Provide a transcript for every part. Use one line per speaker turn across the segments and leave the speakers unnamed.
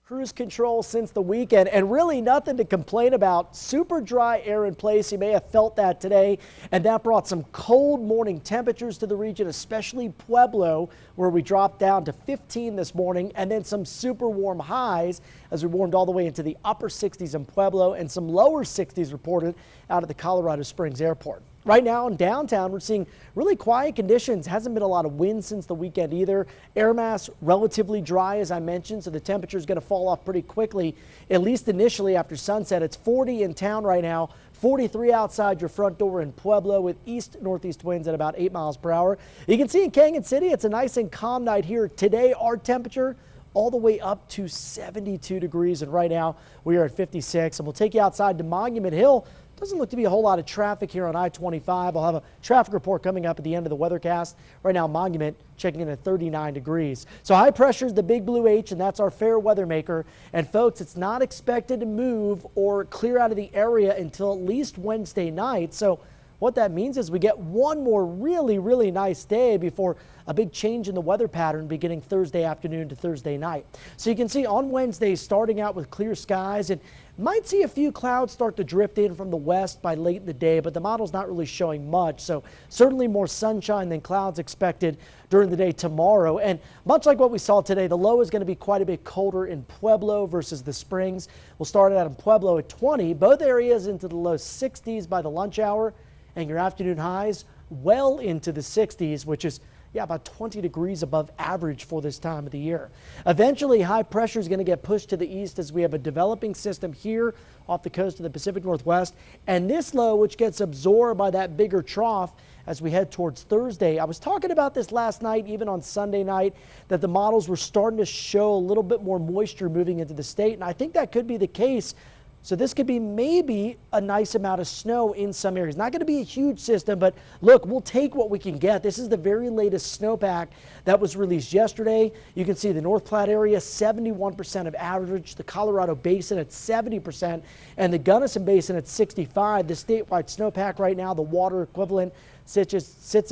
Cruise control since the weekend and really nothing to complain about. Super dry air in place. You may have felt that today, and that brought some cold morning temperatures to the region, especially Pueblo, where we dropped down to 15 this morning, and then some super warm highs as we warmed all the way into the upper 60s in Pueblo and some lower 60s reported out of the Colorado Springs airport. Right now in downtown, we're seeing really quiet conditions. Hasn't been a lot of wind since the weekend either. Air mass relatively dry, as I mentioned, so the temperature is going to fall off pretty quickly, at least initially after sunset. It's 40 in town right now, 43 outside your front door in Pueblo with east-northeast winds at about 8 miles per hour. You can see in Canyon City, it's a nice and calm night here. Today, our temperature all the way up to 72 degrees, and right now we are at 56. And we'll take you outside to Monument Hill. Doesn't look to be a whole lot of traffic here on I-25. I'll have a traffic report coming up at the end of the weathercast. Right now, Monument checking in at 39 degrees. So high pressure is the big blue H, and that's our fair weather maker. And folks, it's not expected to move or clear out of the area until at least Wednesday night. So what that means is we get one more really nice day before a big change in the weather pattern beginning Thursday afternoon to Thursday night. So you can see on Wednesday starting out with clear skies, and might see a few clouds start to drift in from the west by late in the day, but the model's not really showing much. So certainly more sunshine than clouds expected during the day tomorrow. And much like what we saw today, the low is going to be quite a bit colder in Pueblo versus the Springs. We'll start out in Pueblo at 20, both areas into the low 60s by the lunch hour, and your afternoon highs well into the 60s, which is about 20 degrees above average for this time of the year. Eventually, high pressure is going to get pushed to the east as we have a developing system here off the coast of the Pacific Northwest. And this low, which gets absorbed by that bigger trough as we head towards Thursday. I was talking about this last night, even on Sunday night, that the models were starting to show a little bit more moisture moving into the state. And I think that could be the case. So this could be maybe a nice amount of snow in some areas. Not going to be a huge system, but look, we'll take what we can get. This is the very latest snowpack that was released yesterday. You can see the North Platte area, 71% of average, the Colorado Basin at 70%, and the Gunnison Basin at 65%. The statewide snowpack right now, the water equivalent, sits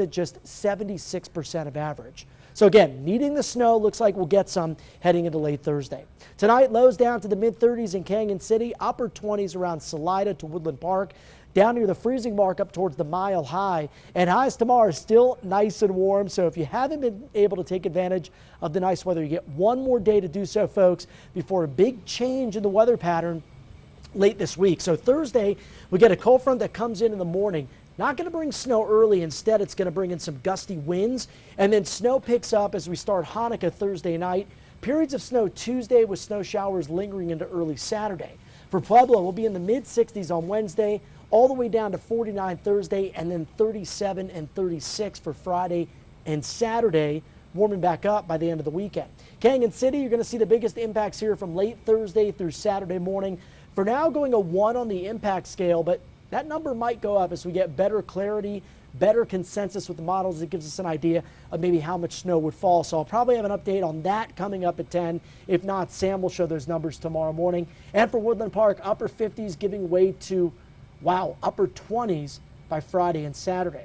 at just 76% of average. So again, needing the snow, looks like we'll get some heading into late Thursday. Tonight, lows down to the mid-30s in Canyon City, upper 20s around Salida to Woodland Park, down near the freezing mark up towards the Mile High. And highs tomorrow are still nice and warm, so if you haven't been able to take advantage of the nice weather, you get one more day to do so, folks, before a big change in the weather pattern late this week. So Thursday, we get a cold front that comes in the morning. Not going to bring snow early. Instead, it's going to bring in some gusty winds, and then snow picks up as we start Hanukkah Thursday night. Periods of snow Tuesday with snow showers lingering into early Saturday. For Pueblo, we'll be in the mid-60s on Wednesday, all the way down to 49 Thursday, and then 37 and 36 for Friday and Saturday, warming back up by the end of the weekend. Canyon City, you're going to see the biggest impacts here from late Thursday through Saturday morning. For now, going a 1 on the impact scale, but that number might go up as we get better clarity, better consensus with the models. It gives us an idea of maybe how much snow would fall. So I'll probably have an update on that coming up at 10. If not, Sam will show those numbers tomorrow morning. And for Woodland Park, upper 50s giving way to, upper 20s by Friday and Saturday.